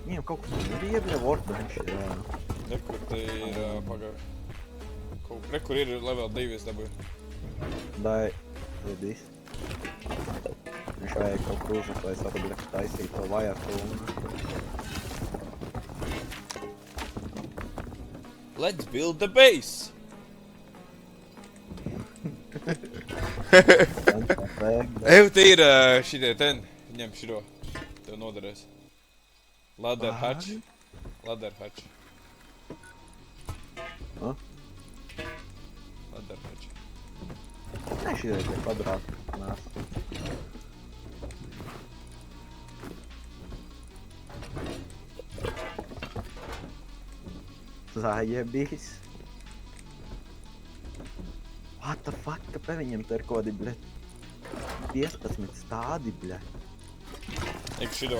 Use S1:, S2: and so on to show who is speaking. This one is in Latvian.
S1: Viņiem kaut kas nebija, bļa, workbench ir.
S2: Nekur te ir, pagaid. Kur ir level 2 es dabūju.
S1: Dai, vedīs. Viņš vajag kaut kur uzlikt, lai es varu, bļa, taisīt to vajag un...
S2: Let's build the base! Ev, te ir šitie ten. Ņem širo. Tev noderēs. Ladder hatch. Ladder hatch.
S1: Ha?
S2: Ladder hatch.
S1: Nē, šī ir tie kvadrāti. Nās. Zājebīs. What the fuck, kāpēc viņiem te ir kodi, bļa? 15 stādi, bļa.
S2: Ek širo